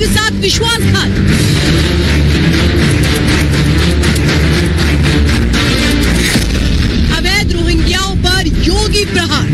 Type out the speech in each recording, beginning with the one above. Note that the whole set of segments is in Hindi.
के साथ विश्वासघात। अवैध रोहिंग्याओं पर योगी प्रहार।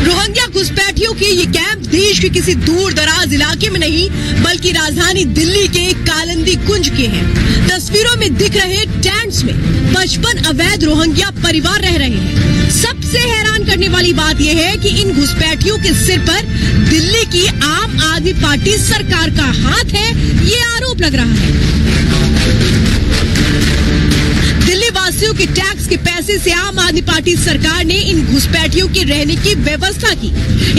रोहिंग्या घुसपैठियों के ये कैंप देश के किसी दूर दराज इलाके में नहीं बल्कि राजधानी दिल्ली के कालिंदी कुंज के हैं। तस्वीरों में दिख रहे टेंट्स में 55 अवैध रोहिंग्या परिवार रह रहे हैं। सबसे हैरान करने वाली बात यह है कि इन घुसपैठियों के सिर पर दिल्ली की आम आदमी पार्टी सरकार का हाथ है, ये आरोप लग रहा है। दिल्ली वासियों के टैक्स के पैसे से आम आदमी पार्टी सरकार ने इन घुसपैठियों के रहने की व्यवस्था की।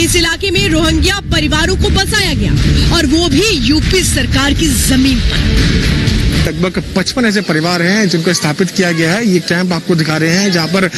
इस इलाके में रोहिंग्या परिवारों को बसाया गया और वो भी यूपी सरकार की जमीन पर। लगभग 55 ऐसे परिवार हैं जिनको स्थापित किया गया है। ये कैंप आपको दिखा रहे हैं जहां पर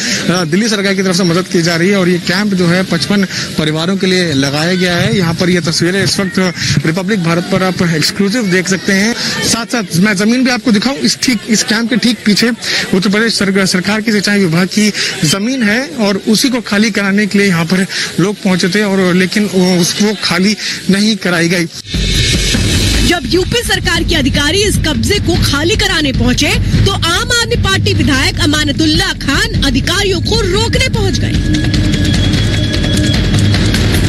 दिल्ली सरकार की तरफ से मदद की जा रही है और ये कैंप जो है 55 परिवारों के लिए लगाया गया है। यहाँ पर ये तस्वीरें इस वक्त रिपब्लिक भारत पर आप एक्सक्लूसिव देख सकते हैं। साथ साथ मैं जमीन भी आपको दिखाऊं। इस कैंप के ठीक पीछे उत्तर प्रदेश सरकार की सिंचाई विभाग की जमीन है और उसी को खाली कराने के लिए यहाँ पर लोग पहुंचे थे और लेकिन उसको खाली नहीं कराई गई। जब यूपी सरकार के अधिकारी इस कब्जे को खाली कराने पहुंचे तो आम आदमी पार्टी विधायक अमानतुल्लाह खान अधिकारियों को रोकने पहुंच गए।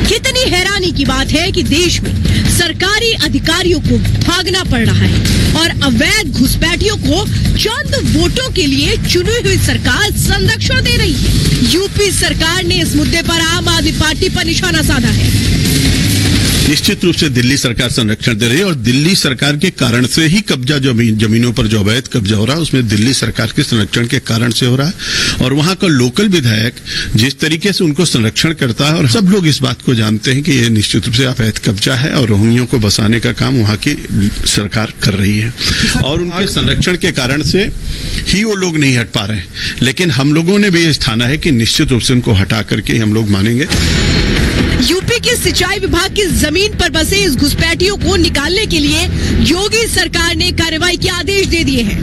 कितनी हैरानी की बात है कि देश में सरकारी अधिकारियों को भागना पड़ रहा है और अवैध घुसपैठियों को चंद वोटों के लिए चुनी हुई सरकार संरक्षण दे रही है। यूपी सरकार ने इस मुद्दे पर आम आदमी पार्टी पर निशाना साधा है। निश्चित रूप से दिल्ली सरकार संरक्षण दे रही है और दिल्ली सरकार के कारण से ही कब्जा जमीनों पर जो अवैध कब्जा हो रहा है उसमें दिल्ली सरकार के संरक्षण के कारण से हो रहा है। और वहां का लोकल विधायक जिस तरीके से उनको संरक्षण करता है और सब लोग इस बात को जानते हैं कि ये निश्चित रूप से अवैध कब्जा है और रोहिंग्यों को बसाने का काम वहां की सरकार कर रही है और उनके संरक्षण के कारण से ही वो लोग नहीं हट पा रहे हैं। लेकिन हम लोगों ने भी ये ठाना है कि निश्चित रूप से उनको हटा करके हम लोग मानेंगे। यूपी की सिंचाई विभाग की जमीन पर बसे इस घुसपैठियों को निकालने के लिए योगी सरकार ने कार्रवाई के आदेश दे दिए हैं।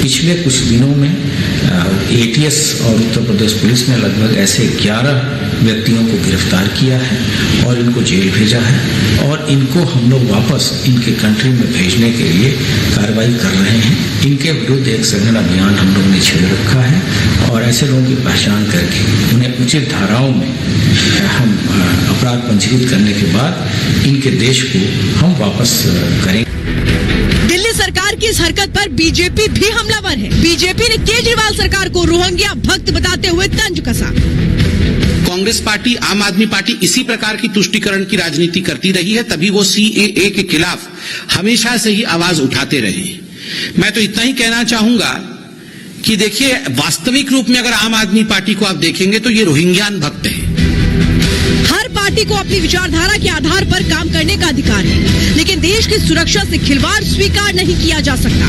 पिछले कुछ दिनों में एटीएस और उत्तर प्रदेश पुलिस ने लगभग ऐसे 11 व्यक्तियों को गिरफ्तार किया है और इनको जेल भेजा है और इनको हम लोग वापस इनके कंट्री में भेजने के लिए कार्रवाई कर रहे हैं। इनके विरुद्ध एक सघन अभियान हम लोग ने छेड़ रखा है और ऐसे लोगों की पहचान करके उन्हें उचित धाराओं में हम अपराध पंजीकृत करने के बाद इनके देश को हम वापस करेंगे। दिल्ली सरकार की इस हरकत पर बीजेपी भी हमलावर है। बीजेपी ने केजरीवाल सरकार को रोहिंग्या भक्त बताते हुए तंज कसा। कांग्रेस पार्टी, आम आदमी पार्टी इसी प्रकार की तुष्टीकरण की राजनीति करती रही है, तभी वो सीएए के खिलाफ हमेशा से ही आवाज उठाते रहे। मैं तो इतना ही कहना चाहूंगा कि देखिए, वास्तविक रूप में अगर आम आदमी पार्टी को आप देखेंगे तो ये रोहिंग्यान भक्त है। हर पार्टी को अपनी विचारधारा के आधार पर काम करने का अधिकार है, लेकिन देश की सुरक्षा से खिलवाड़ स्वीकार नहीं किया जा सकता।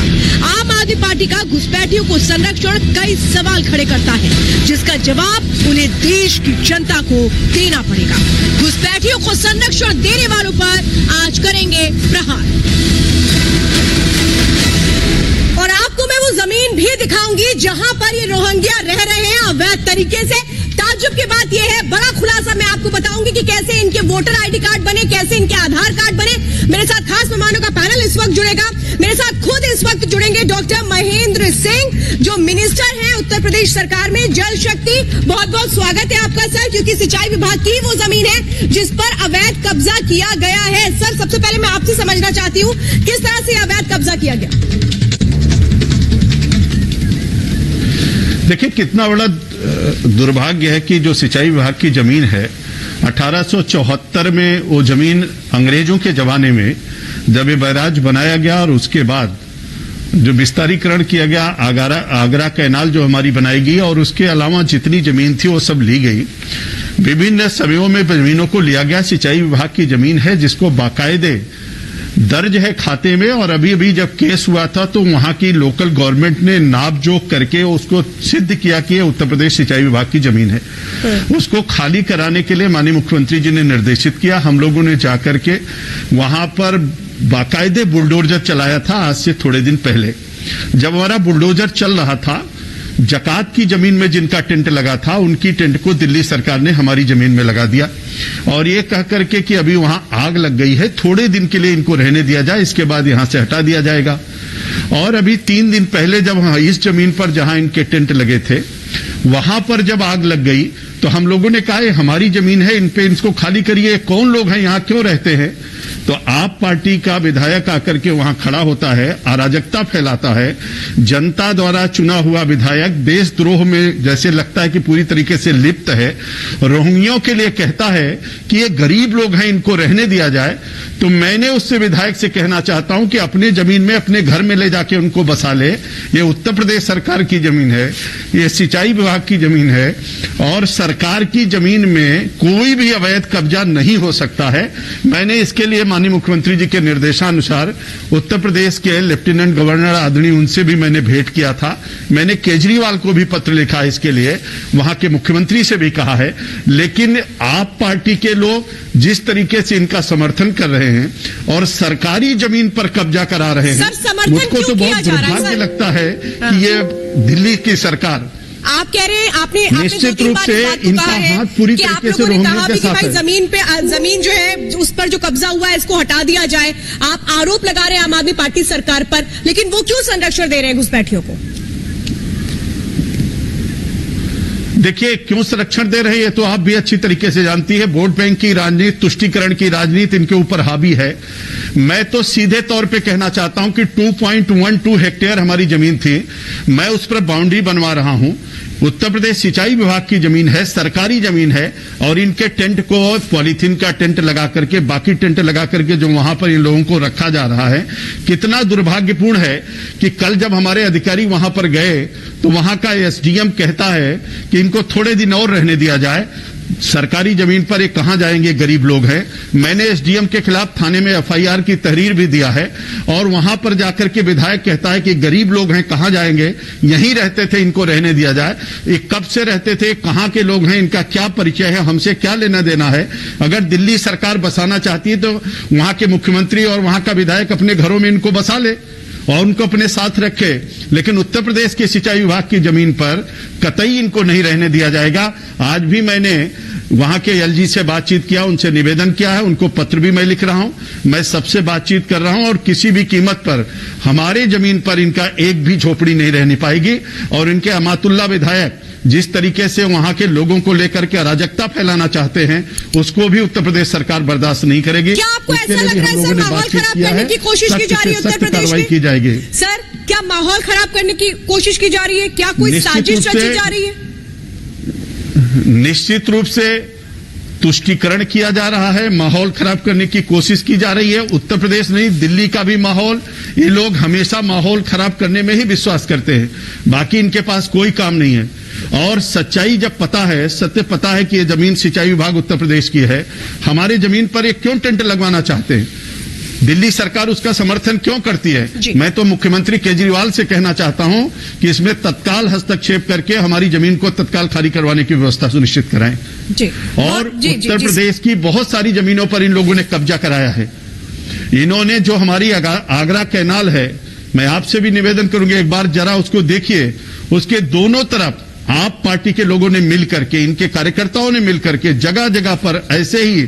आम आदमी पार्टी का घुसपैठियों को संरक्षण कई सवाल खड़े करता है, जिसका जवाब उन्हें देश की जनता को देना पड़ेगा। घुसपैठियों को संरक्षण देने वालों पर आज करेंगे प्रहार। और आपको मैं वो जमीन भी दिखाऊंगी जहां पर ये रोहिंग्या रह रहे हैं अवैध तरीके से। ताज्जुब की बात यह है, बड़ा खुलासा मैं आपको बताऊंगी कि कैसे इनके वोटर आईडी कार्ड बने, कैसे इनके आधार कार्ड बने। मेरे साथ खास मेहमानों का पैनल इस वक्त जुड़ेगा। मेरे साथ खुद इस वक्त जुड़ेंगे डॉक्टर महेंद्र सिंह, जो मिनिस्टर हैं उत्तर प्रदेश सरकार में जल शक्ति। बहुत बहुत स्वागत है आपका सर, क्योंकि सिंचाई विभाग की वो जमीन है जिस पर अवैध कब्जा किया गया है। सर, सबसे पहले मैं आपसे समझना चाहती हूँ किस तरह से अवैध कब्जा किया गया। देखिए, कितना बड़ा दुर्भाग्य है कि जो सिंचाई विभाग की जमीन है 1874 में वो जमीन अंग्रेजों के जमाने में जब ये बैराज बनाया गया और उसके बाद जो विस्तारीकरण किया गया, आगरा कैनाल जो हमारी बनाई गई और उसके अलावा जितनी जमीन थी वो सब ली गई। विभिन्न समयों में जमीनों को लिया गया। सिंचाई विभाग की जमीन है जिसको बाकायदे दर्ज है खाते में और अभी अभी जब केस हुआ था तो वहां की लोकल गवर्नमेंट ने नाप जोख करके उसको सिद्ध किया कि उत्तर प्रदेश सिंचाई विभाग की जमीन है। उसको खाली कराने के लिए माननीय मुख्यमंत्री जी ने निर्देशित किया। हम लोगों ने जाकर के वहां पर बाकायदे बुलडोजर चलाया था। आज से थोड़े दिन पहले जब हमारा बुलडोजर चल रहा था जकात की जमीन में जिनका टेंट लगा था उनकी टेंट को दिल्ली सरकार ने हमारी जमीन में लगा दिया और ये कह करके कि अभी वहां आग लग गई है, थोड़े दिन के लिए इनको रहने दिया जाए, इसके बाद यहां से हटा दिया जाएगा। और अभी 3 दिन पहले जब इस जमीन पर जहां इनके टेंट लगे थे वहां पर जब आग लग गई तो हम लोगों ने कहा हमारी जमीन है, इन पे इसको खाली करिए, कौन लोग हैं यहां, क्यों रहते हैं। तो आप पार्टी का विधायक आकर के वहां खड़ा होता है, अराजकता फैलाता है, जनता द्वारा चुना हुआ विधायक देशद्रोह में जैसे लगता है कि पूरी तरीके से लिप्त है, रोहिंग्याओं के लिए कहता है कि ये गरीब लोग हैं, इनको रहने दिया जाए। तो मैंने उससे विधायक से कहना चाहता हूं कि अपने जमीन में अपने घर में ले जाके उनको बसा ले। ये उत्तर प्रदेश सरकार की जमीन है, ये सिंचाई विभाग की जमीन है और सरकार की जमीन में कोई भी अवैध कब्जा नहीं हो सकता है। मैंने इसके लिए माननीय मुख्यमंत्री जी के निर्देशानुसार उत्तर प्रदेश के लेफ्टिनेंट गवर्नर आदरणीय उनसे भी मैंने भेंट किया था। मैंने केजरीवाल को भी पत्र लिखा है इसके लिए, वहां के मुख्यमंत्री से भी कहा है। लेकिन आप पार्टी के लोग जिस तरीके से इनका समर्थन कर रहे हैं और सरकारी जमीन पर कब्जा करा रहे हैं, मुझको तो बहुत दुर्भाग्य लगता है कि ये दिल्ली की सरकार, आप कह रहे हैं आपने निश्चित रूप से इनका हाथ पूरी तरीके से रोहिंग्या के साथ है। जमीन जो है उस पर जो कब्जा हुआ है इसको हटा दिया जाए। आप आरोप लगा रहे हैं आम आदमी पार्टी सरकार पर, लेकिन वो क्यों संरक्षण दे रहे हैं घुसपैठियों को? देखिए क्यों संरक्षण दे रहे हैं तो आप भी अच्छी तरीके से जानती है। वोट बैंक की राजनीति, तुष्टीकरण की राजनीति इनके ऊपर हावी है। मैं तो सीधे तौर पे कहना चाहता हूं कि 2.12 हेक्टेयर हमारी जमीन थी, मैं उस पर बाउंड्री बनवा रहा हूं। उत्तर प्रदेश सिंचाई विभाग की जमीन है, सरकारी जमीन है और इनके टेंट को पॉलीथीन का टेंट लगा करके, बाकी टेंट लगा करके जो वहां पर इन लोगों को रखा जा रहा है, कितना दुर्भाग्यपूर्ण है कि कल जब हमारे अधिकारी वहां पर गए तो वहां का एसडीएम कहता है कि इनको थोड़े दिन और रहने दिया जाए। सरकारी जमीन पर ये कहां जाएंगे, गरीब लोग हैं। मैंने एसडीएम के खिलाफ थाने में एफआईआर की तहरीर भी दिया है और वहां पर जाकर के विधायक कहता है कि गरीब लोग हैं, कहां जाएंगे, यहीं रहते थे, इनको रहने दिया जाए। ये कब से रहते थे, कहां के लोग हैं, इनका क्या परिचय है, हमसे क्या लेना देना है। अगर दिल्ली सरकार बसाना चाहती है तो वहां के मुख्यमंत्री और वहां का विधायक अपने घरों में इनको बसा ले और उनको अपने साथ रखे, लेकिन उत्तर प्रदेश के सिंचाई विभाग की जमीन पर कतई इनको नहीं रहने दिया जाएगा। आज भी मैंने वहां के एलजी से बातचीत किया, उनसे निवेदन किया है, उनको पत्र भी मैं लिख रहा हूं। मैं सबसे बातचीत कर रहा हूं और किसी भी कीमत पर हमारे जमीन पर इनका एक भी झोपड़ी नहीं रहने पाएगी। और इनके अमातुल्ला विधायक जिस तरीके से वहां के लोगों को लेकर के अराजकता फैलाना चाहते हैं, उसको भी उत्तर प्रदेश सरकार बर्दाश्त नहीं करेगी। क्या आपको ऐसा लग रहा है सर माहौल खराब करने की कोशिश की जा रही है उत्तर प्रदेश में? की जाएगी सर, क्या माहौल खराब करने की कोशिश की जा रही है? क्या कोई साजिश रची जा रही है? निश्चित रूप से तुष्टीकरण किया जा रहा है, माहौल खराब करने की कोशिश की जा रही है। उत्तर प्रदेश नहीं, दिल्ली का भी माहौल, ये लोग हमेशा माहौल खराब करने में ही विश्वास करते हैं, बाकी इनके पास कोई काम नहीं है। और सच्चाई जब पता है, सत्य पता है कि ये जमीन सिंचाई विभाग उत्तर प्रदेश की है, हमारे जमीन पर ये क्यों टेंट लगवाना चाहते हैं, दिल्ली सरकार उसका समर्थन क्यों करती है? मैं तो मुख्यमंत्री केजरीवाल से कहना चाहता हूं कि इसमें तत्काल हस्तक्षेप करके हमारी जमीन को तत्काल खाली करवाने की व्यवस्था सुनिश्चित कराएं। और उत्तर प्रदेश की बहुत सारी जमीनों पर इन लोगों ने कब्जा कराया है। इन्होंने जो हमारी आगरा कैनाल है, मैं आपसे भी निवेदन करूंगा एक बार जरा उसको देखिए, उसके दोनों तरफ आप पार्टी के लोगों ने मिल करके, इनके कार्यकर्ताओं ने मिल करके जगह जगह पर ऐसे ही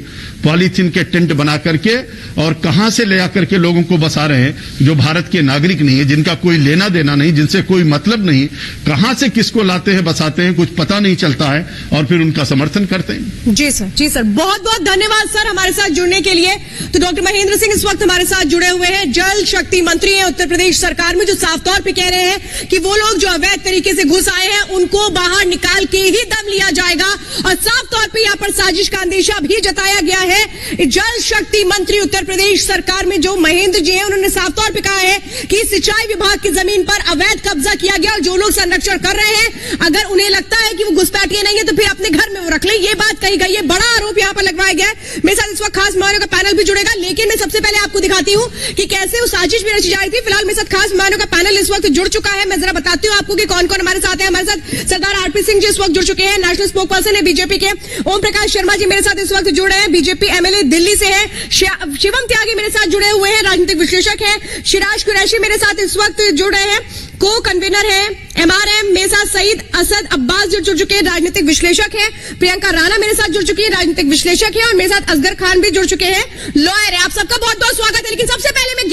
पॉलीथीन के टेंट बना करके और कहां से ले आकर के लोगों को बसा रहे हैं जो भारत के नागरिक नहीं है, जिनका कोई लेना देना नहीं, जिनसे कोई मतलब नहीं, कहां से किसको लाते हैं, बसाते हैं, कुछ पता नहीं चलता है और फिर उनका समर्थन करते हैं। जी सर, बहुत बहुत धन्यवाद सर हमारे साथ जुड़ने के लिए। तो डॉक्टर महेंद्र सिंह इस वक्त हमारे साथ जुड़े हुए हैं, जल शक्ति मंत्री हैं उत्तर प्रदेश सरकार में, जो साफ तौर पर कह रहे हैं कि वो लोग जो अवैध तरीके से घुस आए हैं उनको बाहर निकाल के ही दम लिया जाएगा। और साफ तौर पे यहाँ पर साजिश का अंदेशा भी जताया गया है। जल शक्ति मंत्री उत्तर प्रदेश सरकार में जो महेंद्र जी हैं, उन्होंने साफ तौर पे कहा है कि सिंचाई विभाग की जमीन पर अवैध कब्जा किया गया और जो लोग संरक्षण कर रहे हैं, अगर उन्हें लगता है कि वो घुसपैठिए नहीं है तो फिर अपने घर में वो रख ले। ये बात कही गई है, बड़ा आरोप यहाँ पर लगवाया गया है। मेरे साथ इस वक्त खास मेहमानों का पैनल भी जुड़ेगा, लेकिन मैं सबसे पहले आपको दिखाती हूँ कि कैसे वो साजिश भी रची जा रही थी। फिलहाल मेरे साथ खास मेहमानों का पैनल इस वक्त जुड़ चुका है। मैं जरा बताती हूँ आपको कि कौन कौन हमारे साथ है। हमारे साथ सरदार आरपी सिंह जी इस वक्त जुड़ चुके हैं, नेशनल स्पोक पर्सन है बीजेपी के। ओम प्रकाश शर्मा जी मेरे साथ इस वक्त जुड़े हैं, बीजेपी एमएलए दिल्ली से है। शिवम त्यागी मेरे साथ जुड़े हुए हैं, राजनीतिक विश्लेषक हैं। शिराज कुरैशी मेरे साथ इस वक्त जुड़ रहे हैं, को कन्वीनर है एमआरएम। मेरे साथ सईद असद अब्बास जुड़ चुके हैं, राजनीतिक विश्लेषक है। प्रियंका राणा मेरे साथ जुड़ चुकी है, राजनीतिक विश्लेषक है। और मेरे साथ असगर खान भी जुड़ चुके हैं, लॉयर है। आप सबका बहुत बहुत स्वागत है। लेकिन सबसे पहले मैं